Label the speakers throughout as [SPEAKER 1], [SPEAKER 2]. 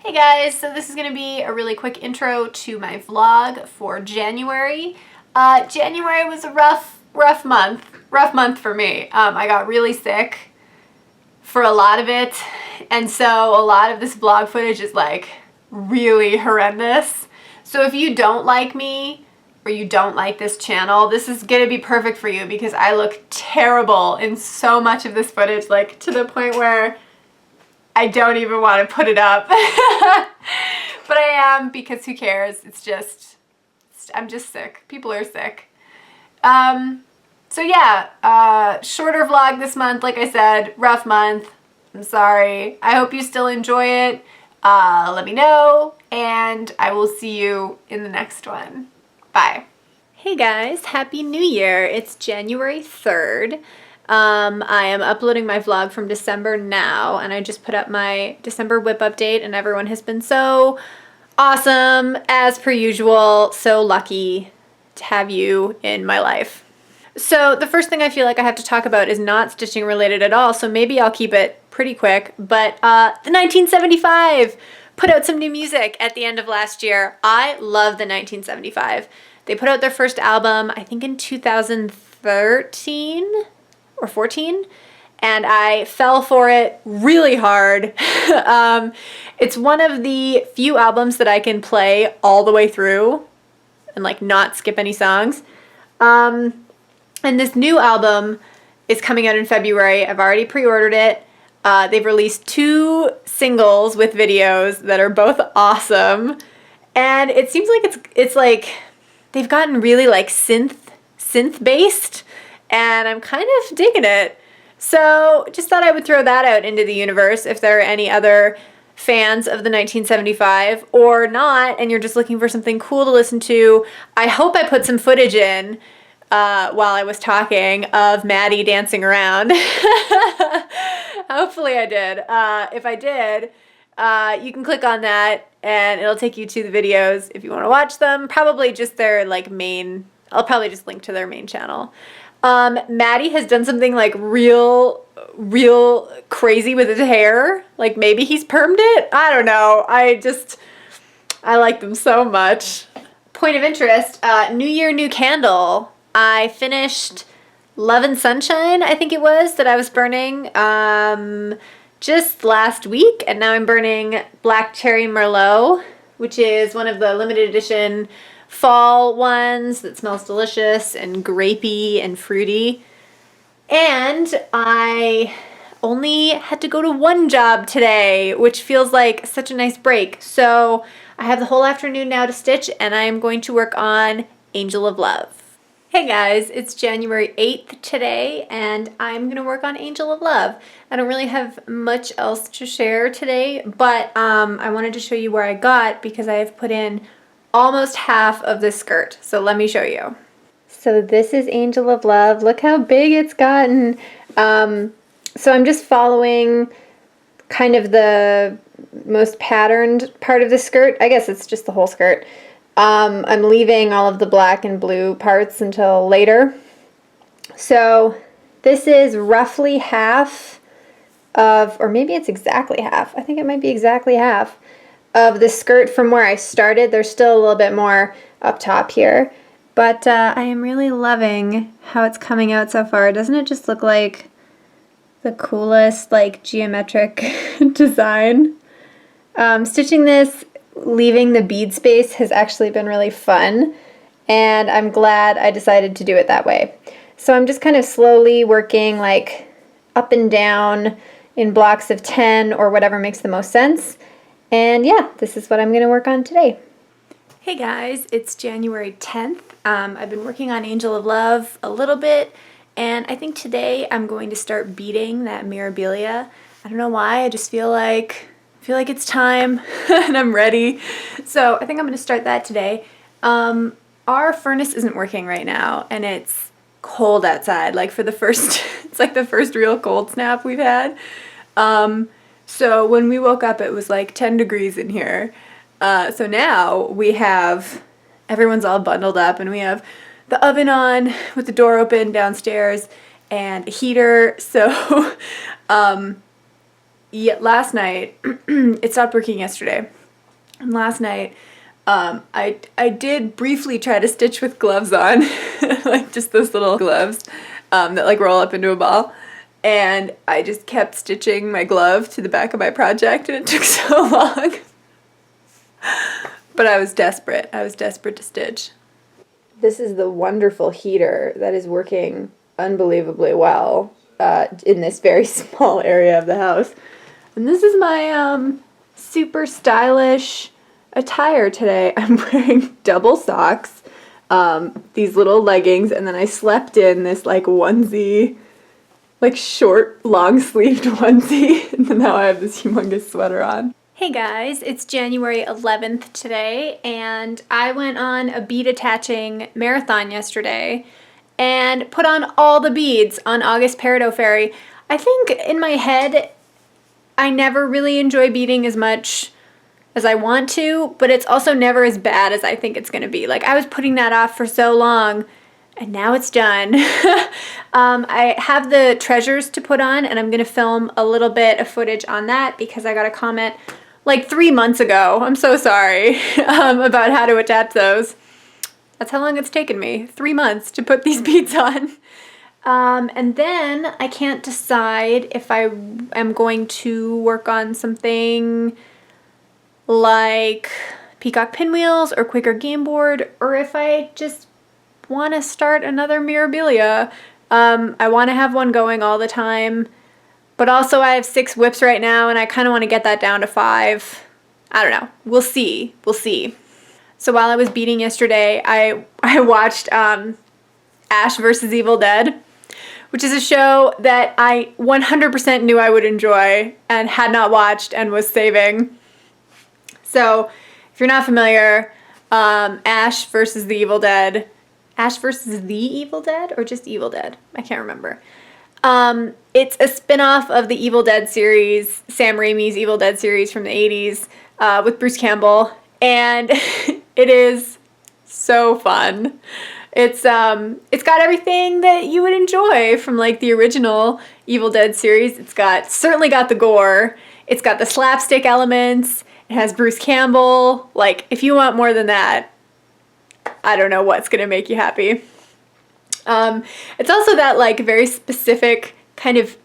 [SPEAKER 1] Hey guys, so this is going to be a really quick intro to my vlog for January. January was a rough month for me. I got really sick for a lot of it, and so a lot of this vlog footage is like really horrendous. So if you don't like me or you don't like this channel, this is going to be perfect for you because I look terrible in so much of this footage, like to the point where I don't even want to put it up. But I am, because who cares? I'm just sick. People are sick. So yeah, shorter vlog this month. Like I said, rough month. I'm sorry. I hope you still enjoy it. Let me know, and I will see you in the next one. Bye. Hey guys, Happy New Year. It's January 3rd. I am uploading my vlog from December now, and I just put up my December whip update, and everyone has been so awesome, as per usual. So lucky to have you in my life. So the first thing I feel like I have to talk about is not stitching related at all, so maybe I'll keep it pretty quick, but the 1975 put out some new music at the end of last year. I love the 1975. They put out their first album, I think in 2013 or 14, and I fell for it really hard. It's one of the few albums that I can play all the way through and like not skip any songs. And this new album is coming out in February. I've already pre-ordered it. They've released 2 singles with videos that are both awesome, and it seems like it's like they've gotten really like synth based, and I'm kind of digging it. So just thought I would throw that out into the universe if there are any other fans of the 1975 or not, and you're just looking for something cool to listen to. I hope I put some footage in while I was talking of Maddie dancing around. Hopefully I did. If I did, you can click on that and it'll take you to the videos if you want to watch them. Probably just their like main, I'll probably just link to their main channel. Maddie has done something like real crazy with his hair. Like maybe he's permed it. I don't know. I like them so much. Point of interest, New Year, New Candle. I finished Love and Sunshine, I think it was, that I was burning just last week, and now I'm burning Black Cherry Merlot, which is one of the limited edition fall ones that smells delicious and grapey and fruity. And I only had to go to one job today, which feels like such a nice break. So I have the whole afternoon now to stitch, and I am going to work on Angel of Love. Hey guys, it's January 8th today, and I'm going to work on Angel of Love. I don't really have much else to share today, but I wanted to show you where I got, because I have put in almost half of this skirt. So let me show you. So this is Angel of Love. Look how big it's gotten. So I'm just following kind of the most patterned part of the skirt. I guess it's just the whole skirt. I'm leaving all of the black and blue parts until later. So this is roughly half of, or maybe it's exactly half. I think it might be exactly half of the skirt from where I started. There's still a little bit more up top here, but I am really loving how it's coming out so far. Doesn't it just look like the coolest like geometric design? Stitching this leaving the bead space has actually been really fun, and I'm glad I decided to do it that way. So I'm just kind of slowly working like up and down in blocks of 10 or whatever makes the most sense. And yeah, this is what I'm going to work on today. Hey guys, it's January 10th. I've been working on Angel of Love a little bit, and I think today I'm going to start beading that Mirabilia. I don't know why, I just feel like it's time and I'm ready. So I think I'm going to start that today. Our furnace isn't working right now, and it's cold outside, like for the first, it's like the first real cold snap we've had. So when we woke up, it was like 10 degrees in here. So now everyone's all bundled up, and we have the oven on with the door open downstairs and a heater. So, last night, it stopped working yesterday. And last night, I did briefly try to stitch with gloves on, like just those little gloves that like roll up into a ball. And I just kept stitching my glove to the back of my project, and it took so long. But I was desperate. I was desperate to stitch. This is the wonderful heater that is working unbelievably well in this very small area of the house. And this is my super stylish attire today. I'm wearing double socks, these little leggings, and then I slept in this like onesie, like short, long-sleeved onesie, and now I have this humongous sweater on. Hey guys, it's January 11th today, and I went on a bead attaching marathon yesterday and put on all the beads on August Peridot Fairy. I think in my head, I never really enjoy beading as much as I want to, but it's also never as bad as I think it's gonna be. Like, I was putting that off for so long, and now it's done. I have the treasures to put on, and I'm gonna film a little bit of footage on that because I got a comment like 3 months ago, I'm so sorry, about how to attach those. That's how long it's taken me, 3 months to put these beads on. And then I can't decide if I am going to work on something like peacock pinwheels or quicker game board, or if I just want to start another Mirabilia. I want to have one going all the time, but also I have 6 whips right now, and I kind of want to get that down to 5. I don't know. We'll see. We'll see. So while I was beading yesterday, I watched Ash vs. Evil Dead, which is a show that I 100% knew I would enjoy and had not watched and was saving. So if you're not familiar, Ash vs. the Evil Dead. Ash vs. the Evil Dead or just Evil Dead? I can't remember. It's a spin-off of the Evil Dead series, Sam Raimi's Evil Dead series from the 80s, with Bruce Campbell, and it is so fun. It's got everything that you would enjoy from like the original Evil Dead series. Certainly got the gore. It's got the slapstick elements. It has Bruce Campbell. Like, if you want more than that, I don't know what's gonna make you happy. It's also that like very specific kind of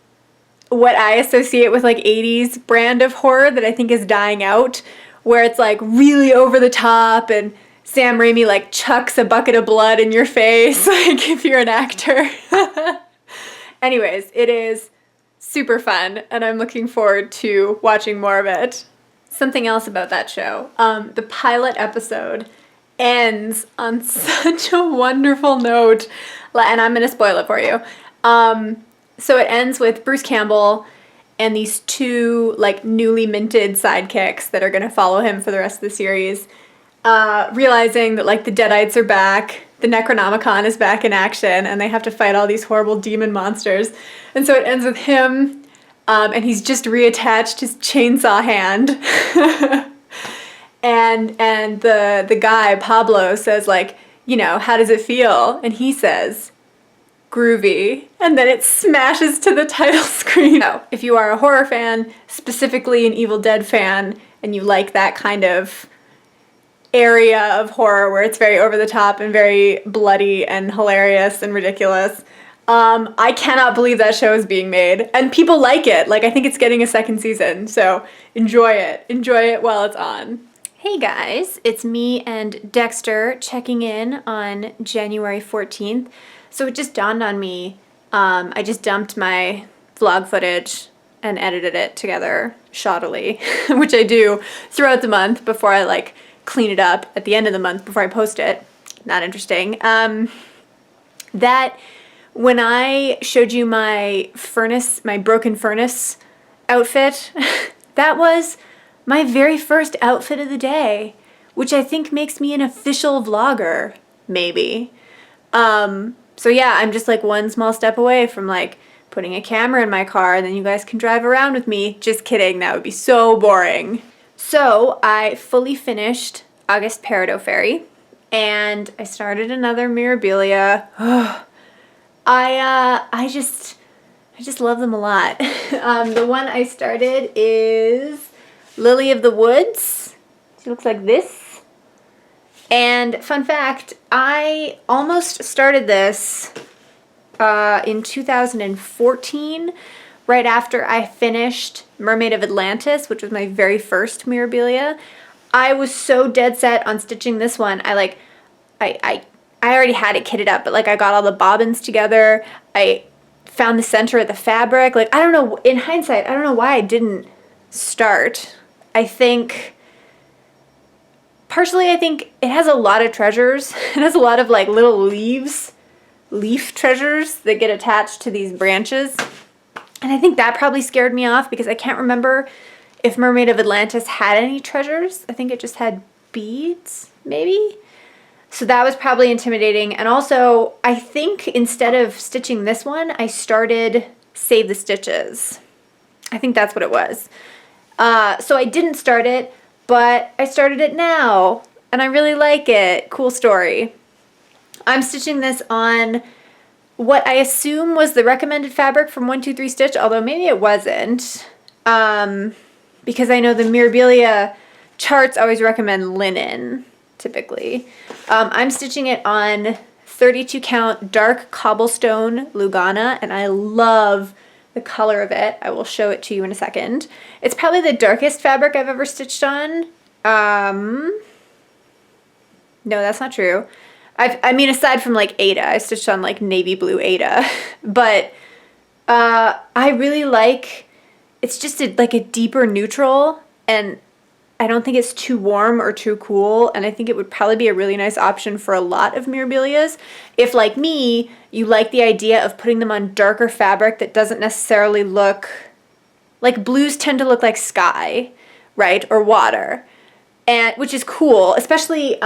[SPEAKER 1] what I associate with like 80s brand of horror that I think is dying out, where it's like really over the top and Sam Raimi like chucks a bucket of blood in your face, like if you're an actor. Anyways, it is super fun, and I'm looking forward to watching more of it. Something else about that show, the pilot episode ends on such a wonderful note, and I'm going to spoil it for you. So it ends with Bruce Campbell and these 2 like newly minted sidekicks that are going to follow him for the rest of the series, realizing that like the Deadites are back, the Necronomicon is back in action, and they have to fight all these horrible demon monsters. And so it ends with him, and he's just reattached his chainsaw hand. And the guy, Pablo, says like, you know, how does it feel? And he says, groovy. And then it smashes to the title screen. So, if you are a horror fan, specifically an Evil Dead fan, and you like that kind of area of horror where it's very over the top and very bloody and hilarious and ridiculous, I cannot believe that show is being made. And people like it. Like, I think it's getting a 2nd season. So enjoy it. Enjoy it while it's on. Hey guys, it's me and Dexter checking in on January 14th. So it just dawned on me, I just dumped my vlog footage and edited it together shoddily, which I do throughout the month before I like clean it up at the end of the month before I post it. Not interesting. That when I showed you my broken furnace outfit, that was my very first outfit of the day, which I think makes me an official vlogger, maybe. So yeah, I'm just like one small step away from like putting a camera in my car and then you guys can drive around with me. Just kidding, that would be so boring. So I fully finished August Peridot Fairy, and I started another Mirabilia. I I just love them a lot. The one I started is Lily of the Woods. She looks like this. And fun fact, I almost started this in 2014, right after I finished Mermaid of Atlantis, which was my very first Mirabilia. I was so dead set on stitching this one. I already had it kitted up, but like I got all the bobbins together. I found the center of the fabric. Like, I don't know, in hindsight, I don't know why I didn't start. I think, partially I think it has a lot of treasures. It has a lot of like little leaf treasures that get attached to these branches. And I think that probably scared me off because I can't remember if Mermaid of Atlantis had any treasures. I think it just had beads, maybe? So that was probably intimidating. And also, I think instead of stitching this one, I started Save the Stitches. I think that's what it was. So I didn't start it, but I started it now, and I really like it. Cool story. I'm stitching this on what I assume was the recommended fabric from 123 Stitch, although maybe it wasn't, because I know the Mirabilia charts always recommend linen, typically. I'm stitching it on 32 count dark cobblestone Lugana, and I love the color of it. I will show it to you in a second. It's probably the darkest fabric I've ever stitched on. No, that's not true. I mean, aside from like Ada, I stitched on like navy blue Ada, but I really like, it's just like a deeper neutral, and I don't think it's too warm or too cool, and I think it would probably be a really nice option for a lot of Mirabilias. If, like me, you like the idea of putting them on darker fabric that doesn't necessarily look, like blues tend to look like sky, right, or water, and which is cool, especially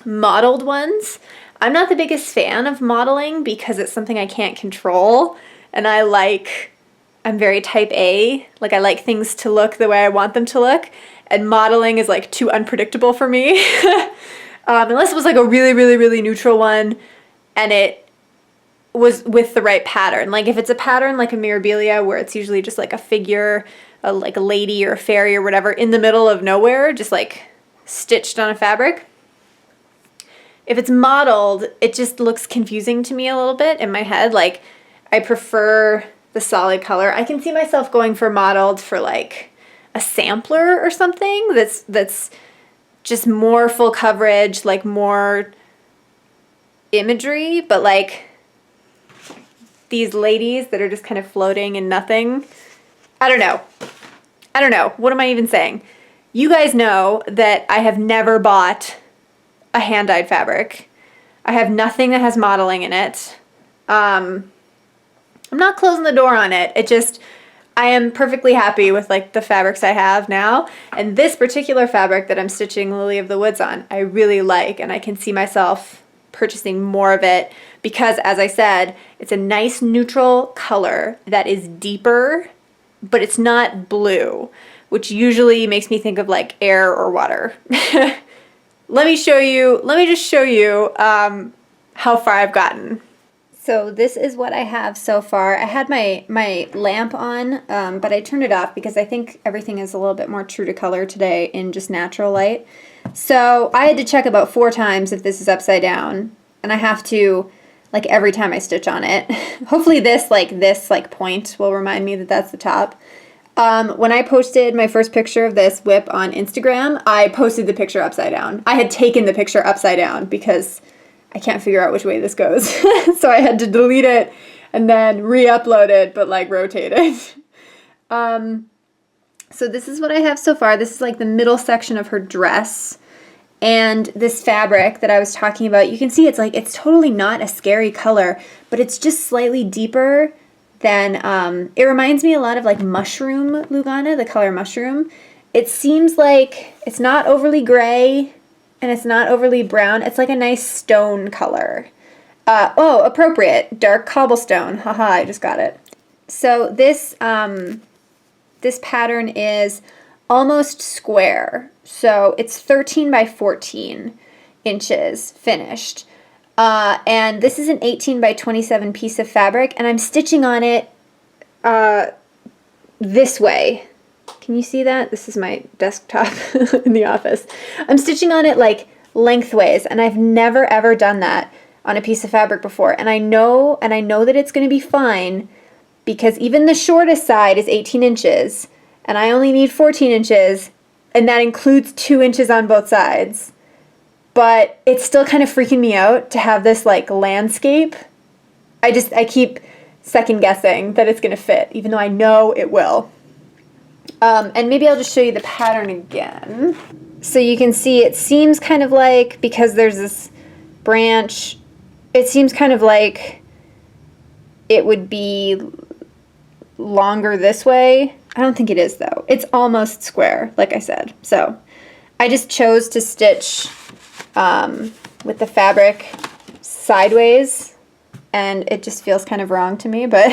[SPEAKER 1] modeled ones. I'm not the biggest fan of modeling because it's something I can't control, and I'm very type A, like I like things to look the way I want them to look, and modeling is like too unpredictable for me. Unless it was like a really, really, really neutral one and it was with the right pattern. Like if it's a pattern like a Mirabilia where it's usually just like a figure, like a lady or a fairy or whatever in the middle of nowhere, just like stitched on a fabric. If it's modeled, it just looks confusing to me a little bit in my head. Like I prefer the solid color. I can see myself going for modeled for like a sampler or something that's just more full coverage, like more imagery, but like these ladies that are just kind of floating in nothing. I don't know. What am I even saying? You guys know that I have never bought a hand-dyed fabric. I have nothing that has modeling in it. I'm not closing the door on it. I am perfectly happy with like the fabrics I have now. And this particular fabric that I'm stitching Lily of the Woods on, I really like, and I can see myself purchasing more of it because, as I said, it's a nice neutral color that is deeper, but it's not blue, which usually makes me think of like air or water. Let me just show you how far I've gotten. So this is what I have so far. I had my lamp on, but I turned it off because I think everything is a little bit more true to color today in just natural light. So I had to check about 4 times if this is upside down, and I have to like every time I stitch on it. Hopefully this point will remind me that that's the top. When I posted my first picture of this whip on Instagram, I posted the picture upside down. I had taken the picture upside down because I can't figure out which way this goes. So I had to delete it and then re-upload it, but like rotate it. So this is what I have so far. This is like the middle section of her dress. And this fabric that I was talking about, you can see it's totally not a scary color, but it's just slightly deeper than, it reminds me a lot of like mushroom Lugana, the color mushroom. It seems like it's not overly gray, and it's not overly brown. It's like a nice stone color. Oh, appropriate. Dark cobblestone. Haha, I just got it. So this pattern is almost square. So it's 13 by 14 inches finished. And this is an 18 by 27 piece of fabric, and I'm stitching on it this way. Can you see that? This is my desktop in the office. I'm stitching on it like lengthways, and I've never ever done that on a piece of fabric before. And I know that it's going to be fine because even the shortest side is 18 inches, and I only need 14 inches, and that includes 2 inches on both sides. But it's still kind of freaking me out to have this like landscape. I keep second guessing that it's going to fit, even though I know it will. And maybe I'll just show you the pattern again. So you can see it seems kind of like, because there's this branch, it seems kind of like it would be longer this way. I don't think it is though. It's almost square, like I said. So I just chose to stitch with the fabric sideways, and it just feels kind of wrong to me, but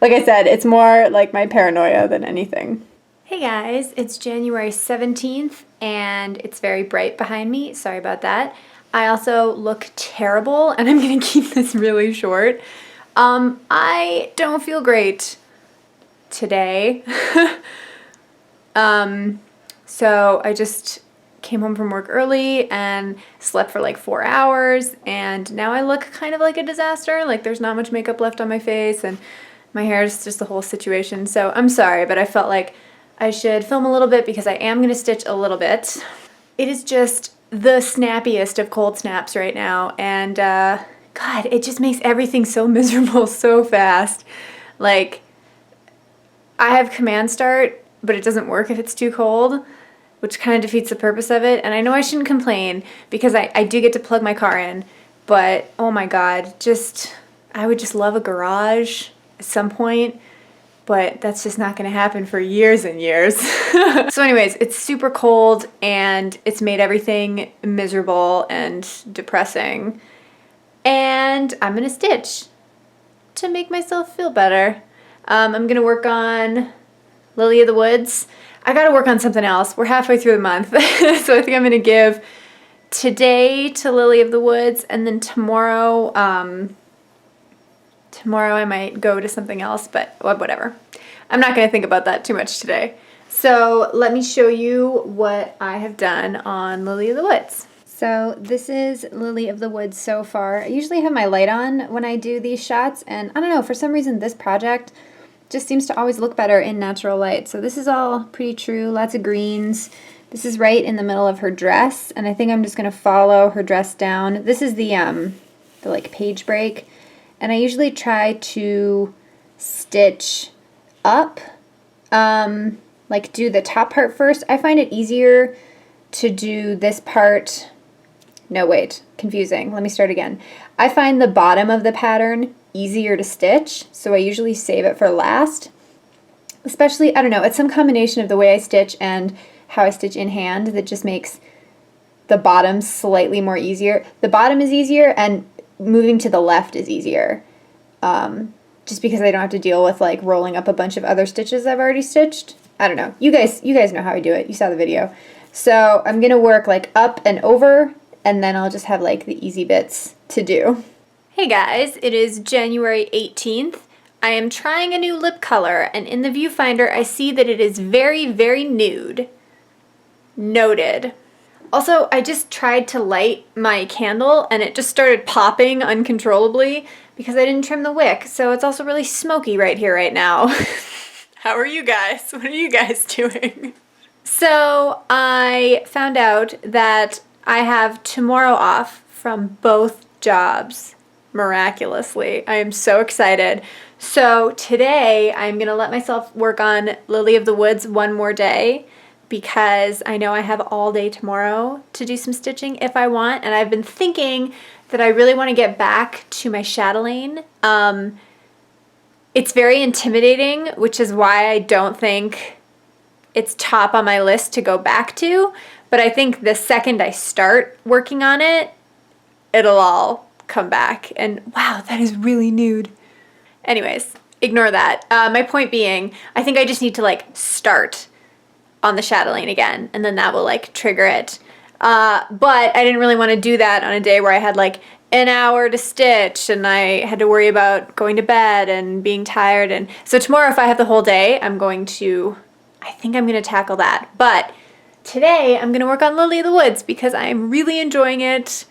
[SPEAKER 1] like I said, it's more like my paranoia than anything. Hey guys, it's January 17th and it's very bright behind me. Sorry about that. I also look terrible and I'm gonna keep this really short. I don't feel great today. So I just came home from work early and slept for like 4 hours, and now I look kind of like a disaster. Like there's not much makeup left on my face and my hair is just the whole situation. So I'm sorry, but I felt like I should film a little bit because I am gonna stitch a little bit. It is just the snappiest of cold snaps right now, and God, it just makes everything so miserable so fast. Like, I have command start, but it doesn't work if it's too cold, which kind of defeats the purpose of it. And I know I shouldn't complain because I do get to plug my car in, but oh my God, I would just love a garage at some point, but that's just not gonna happen for years and years. So anyways, it's super cold and it's made everything miserable and depressing. And I'm gonna stitch to make myself feel better. I'm gonna work on Lily of the Woods. I gotta work on something else. We're halfway through the month. So I think I'm gonna give today to Lily of the Woods, and then tomorrow I might go to something else, but whatever. I'm not gonna think about that too much today. So let me show you what I have done on Lily of the Woods. So this is Lily of the Woods so far. I usually have my light on when I do these shots, and I don't know, for some reason this project just seems to always look better in natural light. So this is all pretty true, lots of greens. This is right in the middle of her dress, and I think I'm just gonna follow her dress down. This is the like page break, and I usually try to stitch up, like do the top part first. I find it easier to do this part. No, wait, confusing. Let me start again. I find the bottom of the pattern easier to stitch, so I usually save it for last. Especially, I don't know, it's some combination of the way I stitch and how I stitch in hand that just makes the bottom slightly more easier. The bottom is easier and moving to the left is easier. Just because I don't have to deal with like rolling up a bunch of other stitches I've already stitched. I don't know. You guys know how I do it. You saw the video. So I'm gonna work like up and over, and then I'll just have like the easy bits to do. Hey guys, it is January 18th. I am trying a new lip color, and in the viewfinder I see that it is very, very nude. Noted. Also, I just tried to light my candle and it just started popping uncontrollably because I didn't trim the wick, so it's also really smoky right here right now. How are you guys? What are you guys doing? So I found out that I have tomorrow off from both jobs. Miraculously. I am so excited. So today I'm gonna let myself work on Lily of the Woods one more day because I know I have all day tomorrow to do some stitching if I want, and I've been thinking that I really want to get back to my chatelaine. It's very intimidating, which is why I don't think it's top on my list to go back to, but I think the second I start working on it, it'll all come back. And wow, that is really nude. Anyways, ignore that. My point being, I think I just need to like start on the chatelaine again, and then that will like trigger it. But I didn't really want to do that on a day where I had like an hour to stitch, and I had to worry about going to bed and being tired. And so tomorrow, if I have the whole day, I think I'm gonna tackle that. But today I'm gonna work on Lily of the Woods because I'm really enjoying it,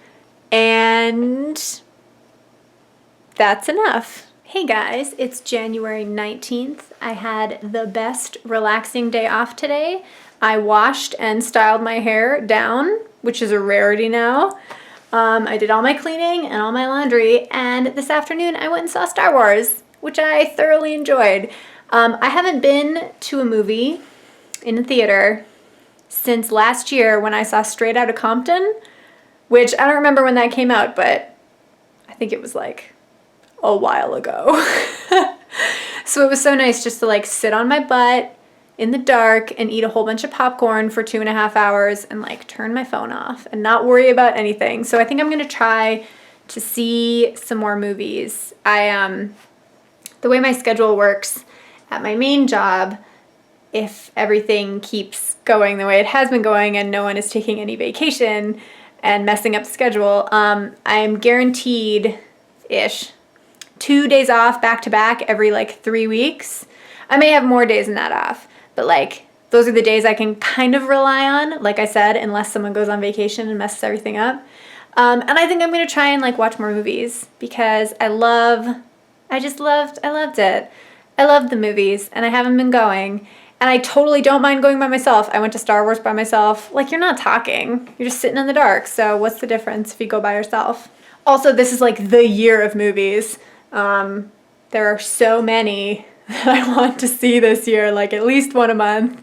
[SPEAKER 1] and that's enough. Hey guys, it's January 19th. I had the best relaxing day off today. I washed and styled my hair down, which is a rarity now. I did all my cleaning and all my laundry, and this afternoon I went and saw Star Wars, which I thoroughly enjoyed. I haven't been to a movie in a theater since last year when I saw Straight Outta Compton, which I don't remember when that came out, but I think it was like a while ago. So it was so nice just to like sit on my butt in the dark and eat a whole bunch of popcorn for 2.5 hours and like turn my phone off and not worry about anything. So I think I'm gonna try to see some more movies. The way my schedule works at my main job, if everything keeps going the way it has been going and no one is taking any vacation and messing up the schedule, I'm guaranteed-ish 2 days off back to back every like 3 weeks. I may have more days than that off, but like those are the days I can kind of rely on, like I said, unless someone goes on vacation and messes everything up. And I think I'm gonna try and like watch more movies because I loved it. I loved the movies and I haven't been going. And I totally don't mind going by myself. I went to Star Wars by myself. Like, you're not talking. You're just sitting in the dark. So what's the difference if you go by yourself? Also, this is like the year of movies. There are so many that I want to see this year, like at least one a month.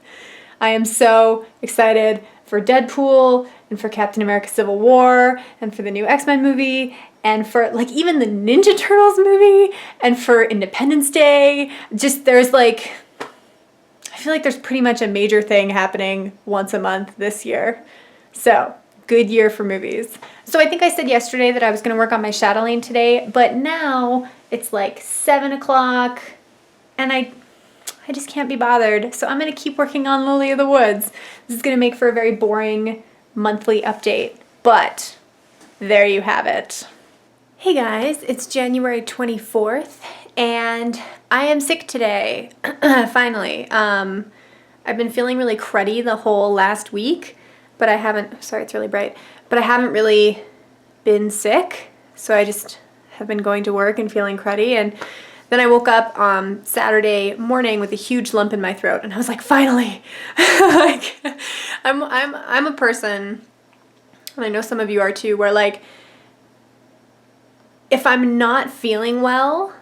[SPEAKER 1] I am so excited for Deadpool and for Captain America Civil War and for the new X-Men movie and for like even the Ninja Turtles movie and for Independence Day. Just there's like, I feel like there's pretty much a major thing happening once a month this year. So, good year for movies. So I think I said yesterday that I was gonna work on my chatelaine today, but now it's like 7 o'clock and I just can't be bothered. So I'm gonna keep working on Lily of the Woods. This is gonna make for a very boring monthly update, but there you have it. Hey guys, it's January 24th and I am sick today, finally. I've been feeling really cruddy the whole last week, but I haven't, sorry it's really bright, but I haven't really been sick, so I just have been going to work and feeling cruddy, and then I woke up Saturday morning with a huge lump in my throat, and I was like, finally! Like, I'm a person, and I know some of you are too, where like, if I'm not feeling well,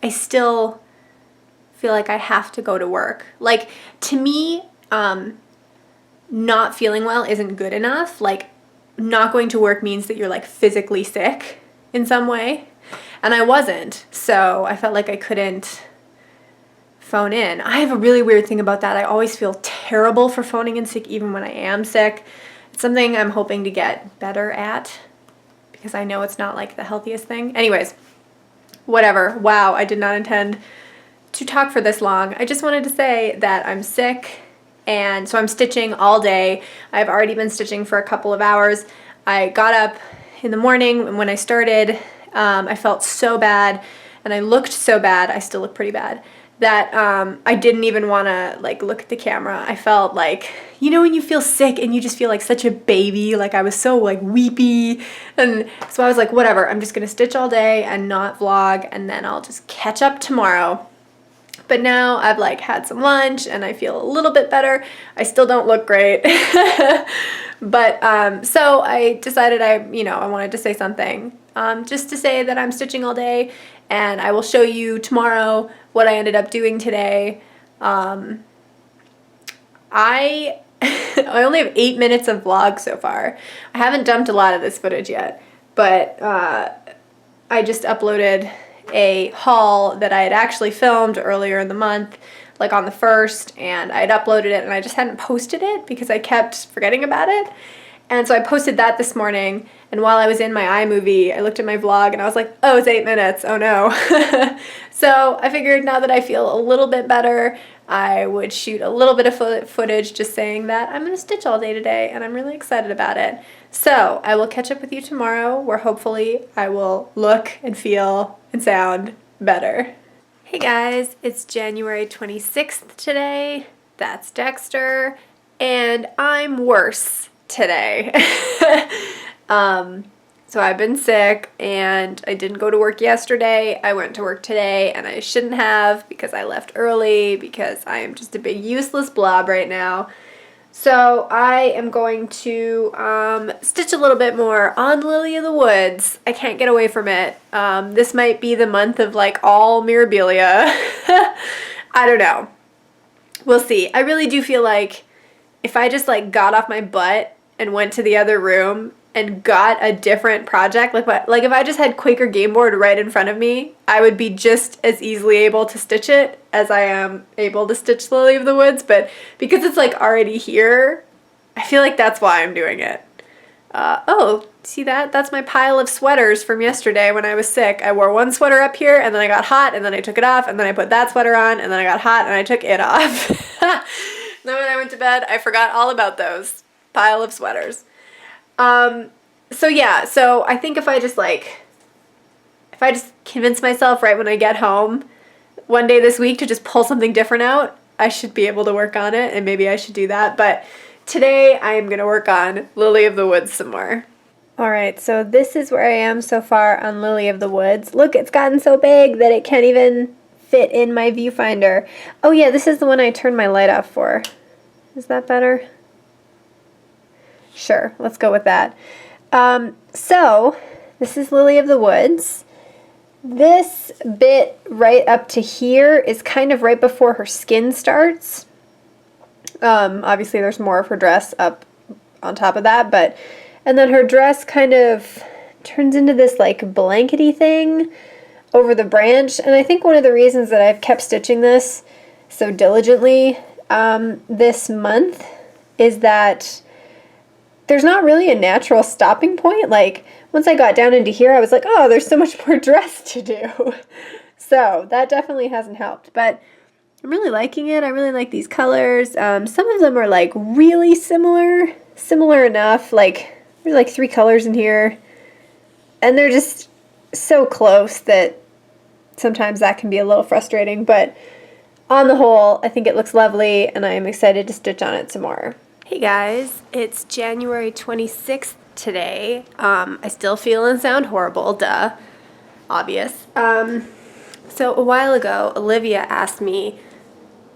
[SPEAKER 1] I still feel like I have to go to work. Like, to me, not feeling well isn't good enough. Like, not going to work means that you're like physically sick in some way. And I wasn't, so I felt like I couldn't phone in. I have a really weird thing about that. I always feel terrible for phoning in sick even when I am sick. It's something I'm hoping to get better at because I know it's not like the healthiest thing. Anyways, whatever. Wow, I did not intend to talk for this long. I just wanted to say that I'm sick, and so I'm stitching all day. I've already been stitching for a couple of hours. I got up in the morning, and when I started, I felt so bad, and I looked so bad, I still look pretty bad, that I didn't even want to like look at the camera. I felt like, you know when you feel sick and you just feel like such a baby, like I was so like weepy, and so I was like, whatever, I'm just gonna stitch all day and not vlog, and then I'll just catch up tomorrow. But now I've like had some lunch and I feel a little bit better. I still don't look great. But so I decided I wanted to say something. Just to say that I'm stitching all day, and I will show you tomorrow what I ended up doing today. I only have 8 minutes of vlog so far. I haven't dumped a lot of this footage yet, but I just uploaded a haul that I had actually filmed earlier in the month, like on the 1st, and I had uploaded it and I just hadn't posted it because I kept forgetting about it. And so I posted that this morning, and while I was in my iMovie, I looked at my vlog and I was like, oh, it's 8 minutes, oh no. So I figured now that I feel a little bit better, I would shoot a little bit of footage just saying that I'm going to stitch all day today, and I'm really excited about it. So I will catch up with you tomorrow, where hopefully I will look and feel and sound better. Hey guys, it's January 26th today. That's Dexter, and I'm worse today. So I've been sick, and I didn't go to work yesterday. I went to work today, and I shouldn't have because I left early because I am just a big useless blob right now. So I am going to stitch a little bit more on Lily of the Woods. I can't get away from it. This might be the month of like all Mirabilia. I don't know. We'll see. I really do feel like if I just like got off my butt and went to the other room and got a different project, like if I just had Quaker Game Board right in front of me, I would be just as easily able to stitch it as I am able to stitch Lily of the Woods, but because it's like already here, I feel like that's why I'm doing it. Oh, see that? That's my pile of sweaters from yesterday when I was sick. I wore one sweater up here, and then I got hot, and then I took it off, and then I put that sweater on, and then I got hot, and I took it off. Then when I went to bed, I forgot all about those pile of sweaters. So yeah, so I think if I just convince myself right when I get home one day this week to just pull something different out, I should be able to work on it, and maybe I should do that. But today I am going to work on Lily of the Woods some more. Alright, so this is where I am so far on Lily of the Woods. Look, it's gotten so big that it can't even fit in my viewfinder. Oh yeah, this is the one I turned my light off for. Is that better? Sure, let's go with that. So, this is Lily of the Woods. This bit right up to here is kind of right before her skin starts. Obviously there's more of her dress up on top of that, and then her dress kind of turns into this like blankety thing over the branch, and I think one of the reasons that I've kept stitching this so diligently this month is that there's not really a natural stopping point. Like, once I got down into here, I was like, oh, there's so much more dress to do. So that definitely hasn't helped, but I'm really liking it. I really like these colors. Some of them are like really similar enough. Like, there's like 3 colors in here, and they're just so close that sometimes that can be a little frustrating, but on the whole, I think it looks lovely, and I am excited to stitch on it some more. Hey guys, it's January 26th today. I still feel and sound horrible, duh, obvious. So a while ago, Olivia asked me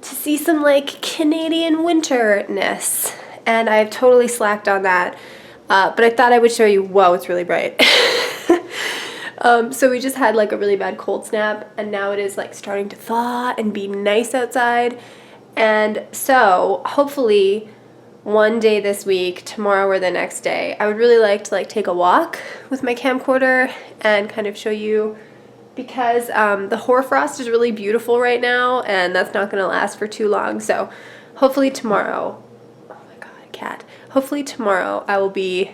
[SPEAKER 1] to see some like Canadian winterness, and I've totally slacked on that, but I thought I would show you. Whoa, it's really bright. So we just had like a really bad cold snap, and now it is like starting to thaw and be nice outside, and so hopefully one day this week, tomorrow or the next day, I would really like to like take a walk with my camcorder and kind of show you, because the hoarfrost is really beautiful right now, and that's not going to last for too long. So hopefully tomorrow, oh my god, cat, hopefully tomorrow I will be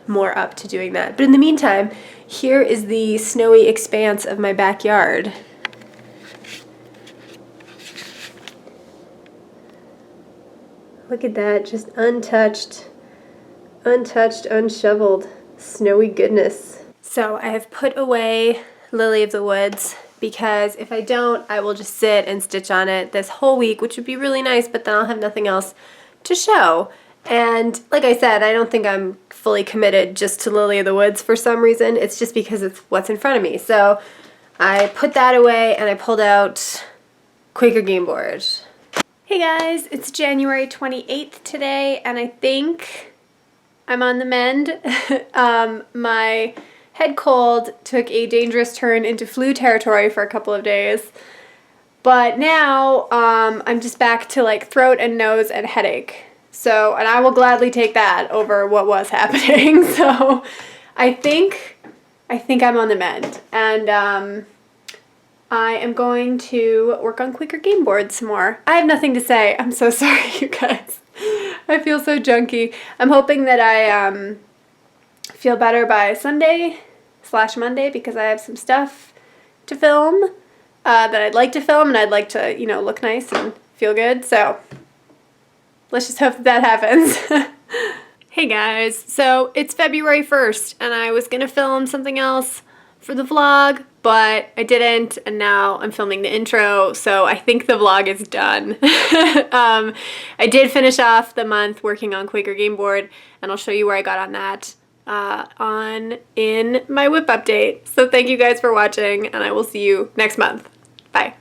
[SPEAKER 1] more up to doing that. But in the meantime, here is the snowy expanse of my backyard. Look at that, just untouched, unshoveled, snowy goodness. So I have put away Lily of the Woods, because if I don't, I will just sit and stitch on it this whole week, which would be really nice, but then I'll have nothing else to show. And like I said, I don't think I'm fully committed just to Lily of the Woods for some reason. It's just because it's what's in front of me. So I put that away, and I pulled out Quaker Game Board. Hey guys, it's January 28th today, and I think I'm on the mend. My head cold took a dangerous turn into flu territory for a couple of days, but now I'm just back to like throat and nose and headache. So, and I will gladly take that over what was happening. So I think I'm on the mend, and I am going to work on Quaker Game Board some more. I have nothing to say. I'm so sorry, you guys. I feel so junky. I'm hoping that I feel better by Sunday/Monday, because I have some stuff to film that I'd like to film, and I'd like to, you know, look nice and feel good. So let's just hope that happens. Hey guys, so it's February 1st and I was gonna film something else for the vlog, but I didn't, and now I'm filming the intro, so I think the vlog is done. I did finish off the month working on Quaker Game Board, and I'll show you where I got on that in my whip update. So thank you guys for watching, and I will see you next month. Bye.